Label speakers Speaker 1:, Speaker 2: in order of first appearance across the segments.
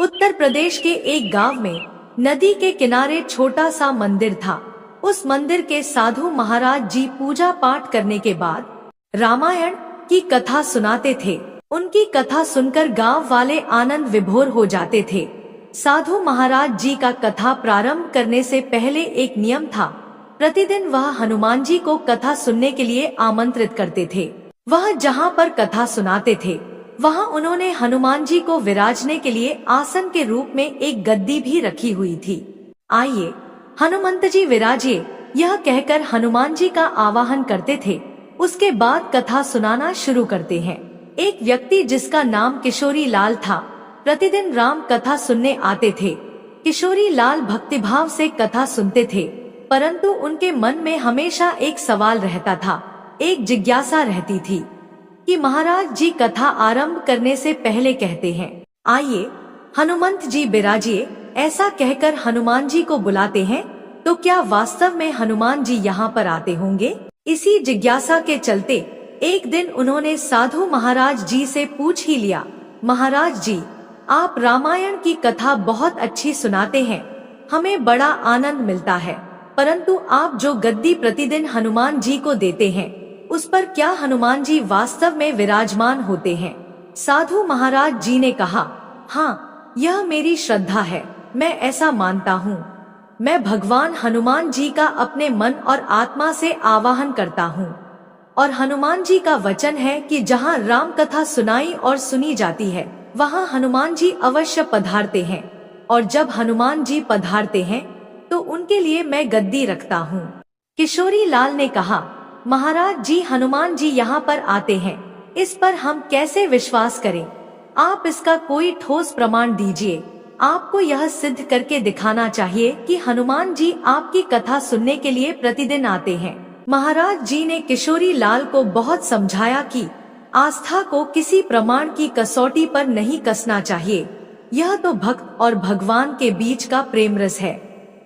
Speaker 1: उत्तर प्रदेश के एक गांव में नदी के किनारे छोटा सा मंदिर था। उस मंदिर के साधु महाराज जी पूजा पाठ करने के बाद रामायण की कथा सुनाते थे। उनकी कथा सुनकर गांव वाले आनंद विभोर हो जाते थे। साधु महाराज जी का कथा प्रारंभ करने से पहले एक नियम था। प्रतिदिन वह हनुमान जी को कथा सुनने के लिए आमंत्रित करते थे। वह जहाँ पर कथा सुनाते थे वहाँ उन्होंने हनुमान जी को विराजने के लिए आसन के रूप में एक गद्दी भी रखी हुई थी। आइए हनुमंत जी विराजिए, यह कहकर हनुमान जी का आवाहन करते थे। उसके बाद कथा सुनाना शुरू करते हैं। एक व्यक्ति जिसका नाम किशोरी लाल था प्रतिदिन राम कथा सुनने आते थे। किशोरी लाल भक्तिभाव से कथा सुनते थे, परंतु उनके मन में हमेशा एक सवाल रहता था, एक जिज्ञासा रहती थी कि महाराज जी कथा आरंभ करने से पहले कहते हैं, आइए हनुमंत जी विराजिए। ऐसा कहकर हनुमान जी को बुलाते हैं, तो क्या वास्तव में हनुमान जी यहाँ पर आते होंगे? इसी जिज्ञासा के चलते एक दिन उन्होंने साधु महाराज जी से पूछ ही लिया, महाराज जी आप रामायण की कथा बहुत अच्छी सुनाते हैं, हमें बड़ा आनंद मिलता है, परंतु आप जो गद्दी प्रतिदिन हनुमान जी को देते हैं उस पर क्या हनुमान जी वास्तव में विराजमान होते हैं? साधु महाराज जी ने कहा, हाँ यह मेरी श्रद्धा है, मैं ऐसा मानता हूँ। मैं भगवान हनुमान जी का अपने मन और आत्मा से आवाहन करता हूँ और हनुमान जी का वचन है कि जहाँ राम कथा सुनाई और सुनी जाती है वहाँ हनुमान जी अवश्य पधारते हैं, और जब हनुमान जी पधारते हैं तो उनके लिए मैं गद्दी रखता हूँ। किशोरी लाल ने कहा, महाराज जी हनुमान जी यहाँ पर आते हैं, इस पर हम कैसे विश्वास करें? आप इसका कोई ठोस प्रमाण दीजिए। आपको यह सिद्ध करके दिखाना चाहिए कि हनुमान जी आपकी कथा सुनने के लिए प्रतिदिन आते हैं। महाराज जी ने किशोरी लाल को बहुत समझाया कि आस्था को किसी प्रमाण की कसौटी पर नहीं कसना चाहिए। यह तो भक्त और भगवान के बीच का प्रेम रस है,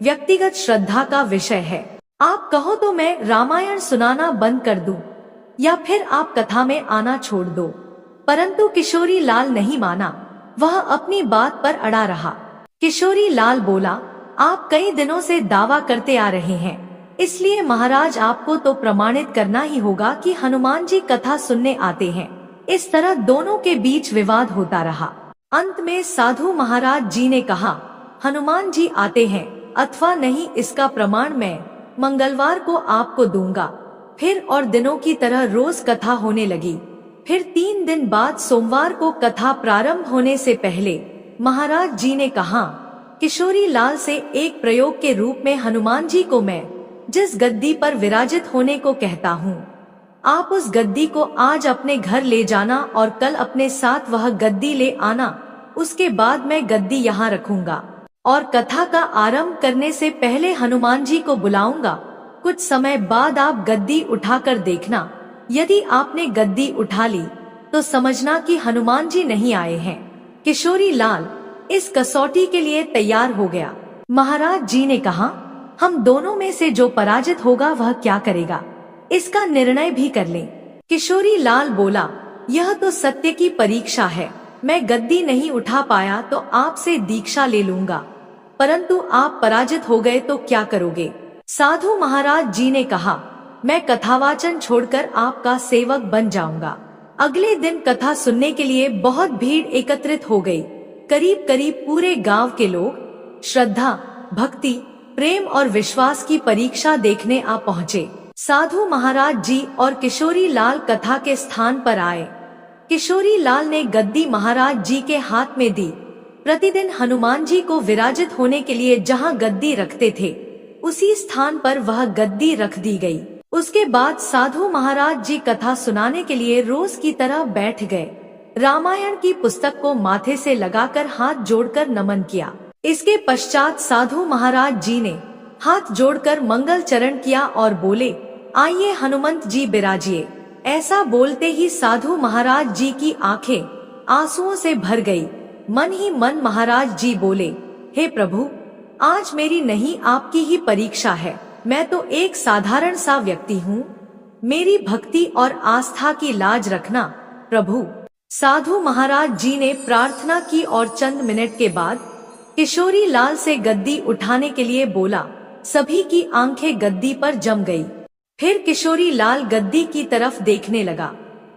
Speaker 1: व्यक्तिगत श्रद्धा का विषय है। आप कहो तो मैं रामायण सुनाना बंद कर दूं, या फिर आप कथा में आना छोड़ दो। परंतु किशोरी लाल नहीं माना, वह अपनी बात पर अड़ा रहा। किशोरी लाल बोला, आप कई दिनों से दावा करते आ रहे हैं, इसलिए महाराज आपको तो प्रमाणित करना ही होगा कि हनुमान जी कथा सुनने आते हैं। इस तरह दोनों के बीच विवाद होता रहा। अंत में साधु महाराज जी ने कहा, हनुमान जी आते हैं अथवा नहीं इसका प्रमाण मैं मंगलवार को आपको दूंगा। फिर और दिनों की तरह रोज कथा होने लगी। फिर 3 दिन बाद सोमवार को कथा प्रारंभ होने से पहले महाराज जी ने कहा, किशोरी लाल से एक प्रयोग के रूप में हनुमान जी को मैं जिस गद्दी पर विराजित होने को कहता हूँ, आप उस गद्दी को आज अपने घर ले जाना और कल अपने साथ वह गद्दी ले आना। उसके बाद मैं गद्दी यहाँ रखूंगा और कथा का आरंभ करने से पहले हनुमान जी को बुलाऊंगा। कुछ समय बाद आप गद्दी उठाकर देखना, यदि आपने गद्दी उठा ली तो समझना कि हनुमान जी नहीं आए हैं। किशोरी लाल इस कसौटी के लिए तैयार हो गया। महाराज जी ने कहा, हम दोनों में से जो पराजित होगा वह क्या करेगा, इसका निर्णय भी कर लें। किशोरी लाल बोला, यह तो सत्य की परीक्षा है, मैं गद्दी नहीं उठा पाया तो आपसे दीक्षा ले लूंगा, परंतु आप पराजित हो गए तो क्या करोगे? साधु महाराज जी ने कहा, मैं कथावाचन छोड़कर आपका सेवक बन जाऊंगा। अगले दिन कथा सुनने के लिए बहुत भीड़ एकत्रित हो गई। करीब करीब पूरे गांव के लोग श्रद्धा, भक्ति, प्रेम और विश्वास की परीक्षा देखने आ पहुँचे। साधु महाराज जी और किशोरी लाल कथा के स्थान पर आए। किशोरी लाल ने गद्दी महाराज जी के हाथ में दी। प्रतिदिन हनुमान जी को विराजित होने के लिए जहाँ गद्दी रखते थे उसी स्थान पर वह गद्दी रख दी गई। उसके बाद साधु महाराज जी कथा सुनाने के लिए रोज की तरह बैठ गए। रामायण की पुस्तक को माथे से लगाकर हाथ जोड़कर नमन किया। इसके पश्चात साधु महाराज जी ने हाथ जोड़कर मंगल चरण किया और बोले, आइए हनुमंत जी विराजिए। ऐसा बोलते ही साधु महाराज जी की आंखें आंसुओं से भर गई। मन ही मन महाराज जी बोले, हे प्रभु, आज मेरी नहीं आपकी ही परीक्षा है। मैं तो एक साधारण सा व्यक्ति हूँ, मेरी भक्ति और आस्था की लाज रखना प्रभु। साधु महाराज जी ने प्रार्थना की और चंद मिनट के बाद किशोरी लाल से गद्दी उठाने के लिए बोला। सभी की आंखें गद्दी पर जम गई। फिर किशोरी लाल गद्दी की तरफ देखने लगा।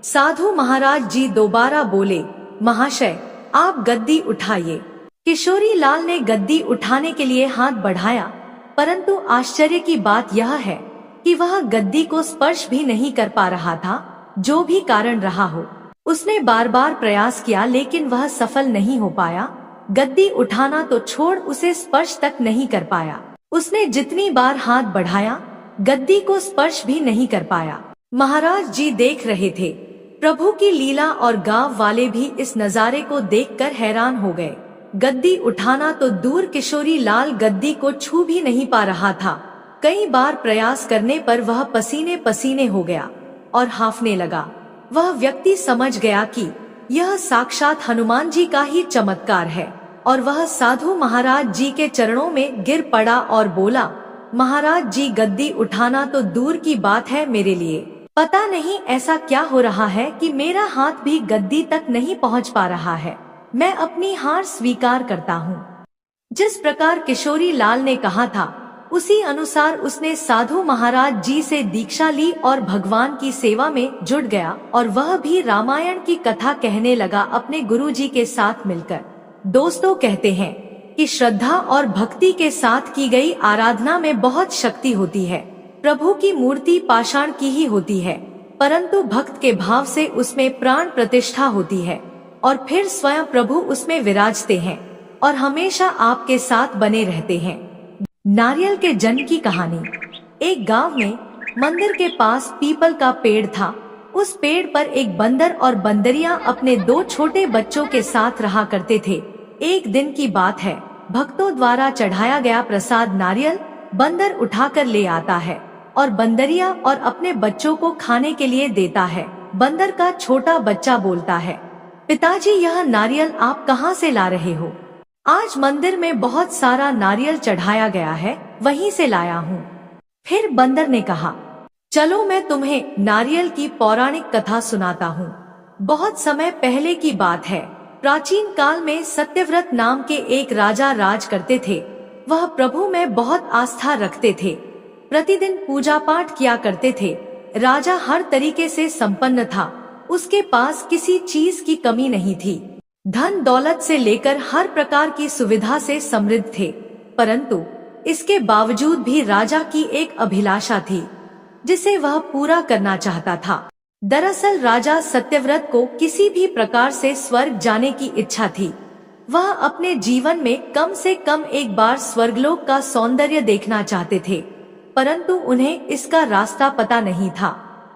Speaker 1: साधु महाराज जी दोबारा बोले, महाशय आप गद्दी उठाइए। किशोरी लाल ने गद्दी उठाने के लिए हाथ बढ़ाया, परंतु आश्चर्य की बात यह है कि वह गद्दी को स्पर्श भी नहीं कर पा रहा था। जो भी कारण रहा हो, उसने बार बार प्रयास किया लेकिन वह सफल नहीं हो पाया। गद्दी उठाना तो छोड़, उसे स्पर्श तक नहीं कर पाया। उसने जितनी बार हाथ बढ़ाया, गद्दी को स्पर्श भी नहीं कर पाया। महाराज जी देख रहे थे। प्रभु की लीला और गांव वाले भी इस नजारे को देखकर हैरान हो गए। गद्दी उठाना तो दूर, किशोरी लाल गद्दी को छू भी नहीं पा रहा था। कई बार प्रयास करने पर वह पसीने पसीने हो गया और हांफने लगा। वह व्यक्ति समझ गया कि यह साक्षात हनुमान जी का ही चमत्कार है और वह साधु महाराज जी के चरणों में गिर पड़ा और बोला, महाराज जी गद्दी उठाना तो दूर की बात है, मेरे लिए पता नहीं ऐसा क्या हो रहा है कि मेरा हाथ भी गद्दी तक नहीं पहुंच पा रहा है। मैं अपनी हार स्वीकार करता हूँ। जिस प्रकार किशोरी लाल ने कहा था, उसी अनुसार उसने साधु महाराज जी से दीक्षा ली और भगवान की सेवा में जुट गया और वह भी रामायण की कथा कहने लगा अपने गुरुजी के साथ मिलकर। दोस्तों, कहते हैं कि श्रद्धा और भक्ति के साथ की गई आराधना में बहुत शक्ति होती है। प्रभु की मूर्ति पाषाण की ही होती है, परंतु भक्त के भाव से उसमें प्राण प्रतिष्ठा होती है और फिर स्वयं प्रभु उसमें विराजते हैं और हमेशा आपके साथ बने रहते हैं। नारियल के जन्म की कहानी। एक गांव में मंदिर के पास पीपल का पेड़ था। उस पेड़ पर एक बंदर और बंदरिया अपने दो छोटे बच्चों के साथ रहा करते थे। एक दिन की बात है, भक्तों द्वारा चढ़ाया गया प्रसाद नारियल बंदर उठाकर ले आता है और बंदरिया और अपने बच्चों को खाने के लिए देता है। बंदर का छोटा बच्चा बोलता है, पिताजी यह नारियल आप कहाँ से ला रहे हो? आज मंदिर में बहुत सारा नारियल चढ़ाया गया है, वहीं से लाया हूँ। फिर बंदर ने कहा, चलो मैं तुम्हें नारियल की पौराणिक कथा सुनाता हूँ। बहुत समय पहले की बात है। प्राचीन काल में सत्यव्रत नाम के एक राजा राज करते थे। वह प्रभु में बहुत आस्था रखते थे। प्रतिदिन पूजा पाठ किया करते थे। राजा हर तरीके से संपन्न था। उसके पास किसी चीज की कमी नहीं थी। धन दौलत से लेकर हर प्रकार की सुविधा से समृद्ध थे। परंतु इसके बावजूद भी राजा की एक अभिलाषा थी जिसे वह पूरा करना चाहता था। दरअसल राजा सत्यव्रत को किसी भी प्रकार से स्वर्ग जाने की इच्छा थी। वह अपने जीवन में कम से कम एक बार स्वर्गलोक का सौंदर्य देखना चाहते थे, परंतु उन्हें इसका रास्ता पता नहीं था।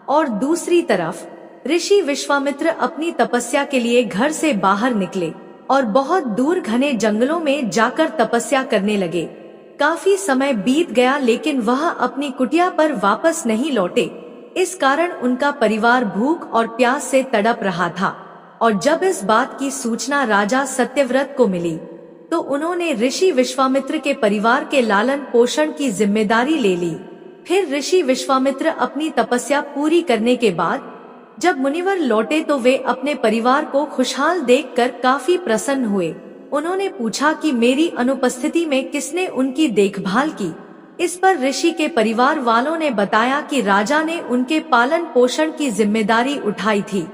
Speaker 1: और दूसरी तरफ ऋषि विश्वामित्र अपनी तपस्या के लिए घर से बाहर निकले और बहुत दूर घने जंगलों में जाकर तपस्या करने लगे। काफी समय बीत गया लेकिन वह अपनी कुटिया पर वापस नहीं लौटे। इस कारण उनका परिवार भूख और प्यास से तड़प रहा था। और जब इस बात की सूचना राजा सत्यव्रत को मिली तो उन्होंने ऋषि विश्वामित्र के परिवार के लालन पोषण की जिम्मेदारी ले ली। फिर ऋषि विश्वामित्र अपनी तपस्या पूरी करने के बाद जब मुनिवर लौटे तो वे अपने परिवार को खुशहाल देखकर काफी प्रसन्न हुए। उन्होंने पूछा कि मेरी अनुपस्थिति में किसने उनकी देखभाल की। इस पर ऋषि के परिवार वालों ने बताया कि राजा ने उनके पालन पोषण की जिम्मेदारी उठाई थी।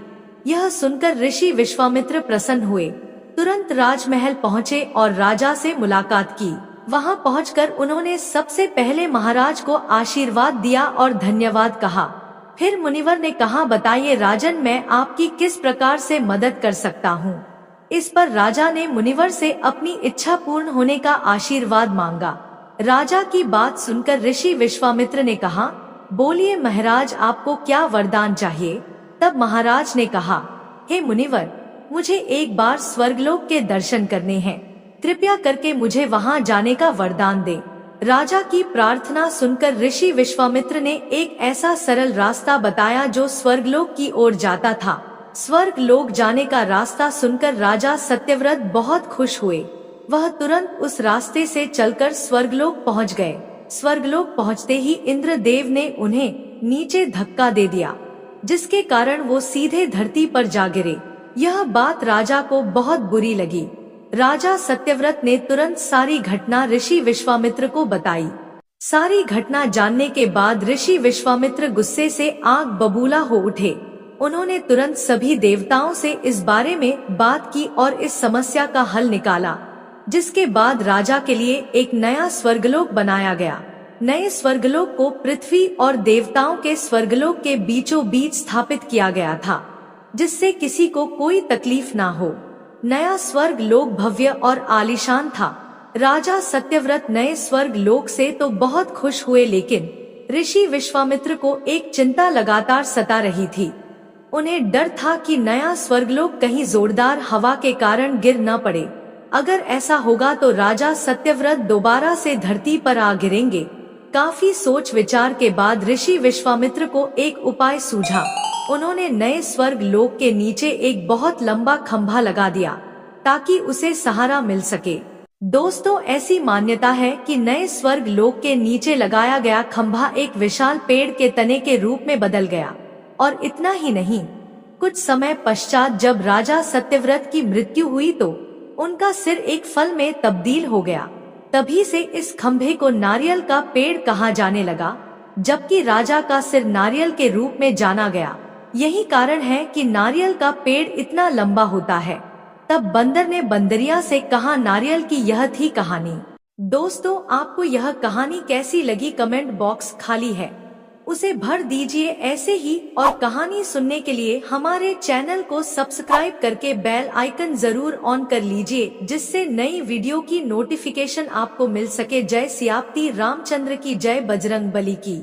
Speaker 1: यह सुनकर ऋषि विश्वामित्र प्रसन्न हुए। तुरंत राजमहल पहुँचे और राजा से मुलाकात की। वहां पहुंचकर उन्होंने सबसे पहले महाराज को आशीर्वाद दिया और धन्यवाद कहा। फिर मुनिवर ने कहा, बताइए राजन, मैं आपकी किस प्रकार से मदद कर सकता हूँ। इस पर राजा ने मुनिवर से अपनी इच्छा पूर्ण होने का आशीर्वाद मांगा। राजा की बात सुनकर ऋषि विश्वामित्र ने कहा, बोलिए महाराज, आपको क्या वरदान चाहिए? तब महाराज ने कहा, हे मुनिवर, मुझे एक बार स्वर्गलोक के दर्शन करने हैं। कृपया करके मुझे वहां जाने का वरदान दे। राजा की प्रार्थना सुनकर ऋषि विश्वामित्र ने एक ऐसा सरल रास्ता बताया जो स्वर्गलोक की ओर जाता था। स्वर्गलोक जाने का रास्ता सुनकर राजा सत्यव्रत बहुत खुश हुए। वह तुरंत उस रास्ते से चलकर स्वर्गलोक पहुंच गए। स्वर्गलोक पहुंचते ही इंद्रदेव ने उन्हें नीचे धक्का दे दिया, जिसके कारण वो सीधे धरती पर जा गिरे। यह बात राजा को बहुत बुरी लगी। राजा सत्यव्रत ने तुरंत सारी घटना ऋषि विश्वामित्र को बताई। सारी घटना जानने के बाद ऋषि विश्वामित्र गुस्से से आग बबूला हो उठे। उन्होंने तुरंत सभी देवताओं से इस बारे में बात की और इस समस्या का हल निकाला, जिसके बाद राजा के लिए एक नया स्वर्गलोक बनाया गया। नए स्वर्गलोक को पृथ्वी और देवताओं के स्वर्गलोक के बीचों बीच स्थापित किया गया था, जिससे किसी को कोई तकलीफ ना हो। नया स्वर्ग लोक भव्य और आलीशान था। राजा सत्यव्रत नए स्वर्ग लोक से तो बहुत खुश हुए, लेकिन ऋषि विश्वामित्र को एक चिंता लगातार सता रही थी। उन्हें डर था कि नया स्वर्गलोक कहीं जोरदार हवा के कारण गिर न पड़े। अगर ऐसा होगा तो राजा सत्यव्रत दोबारा से धरती पर आ गिरेंगे। काफी सोच विचार के बाद ऋषि विश्वामित्र को एक उपाय सूझा। उन्होंने नए स्वर्ग लोक के नीचे एक बहुत लंबा खंभा लगा दिया, ताकि उसे सहारा मिल सके। दोस्तों, ऐसी मान्यता है कि नए स्वर्ग लोक के नीचे लगाया गया खंभा एक विशाल पेड़ के तने के रूप में बदल गया। और इतना ही नहीं, कुछ समय पश्चात जब राजा सत्यव्रत की मृत्यु हुई तो उनका सिर एक फल में तब्दील हो गया। तभी से इस खंभे को नारियल का पेड़ कहा जाने लगा, जबकि राजा का सिर नारियल के रूप में जाना गया। यही कारण है कि नारियल का पेड़ इतना लंबा होता है। तब बंदर ने बंदरिया से कहा, नारियल की यह थी कहानी। दोस्तों, आपको यह कहानी कैसी लगी? कमेंट बॉक्स खाली है, उसे भर दीजिए। ऐसे ही और कहानी सुनने के लिए हमारे चैनल को सब्सक्राइब करके बेल आइकन जरूर ऑन कर लीजिए, जिससे नई वीडियो की नोटिफिकेशन आपको मिल सके। जय सियापति रामचंद्र की जय, बजरंगबली की।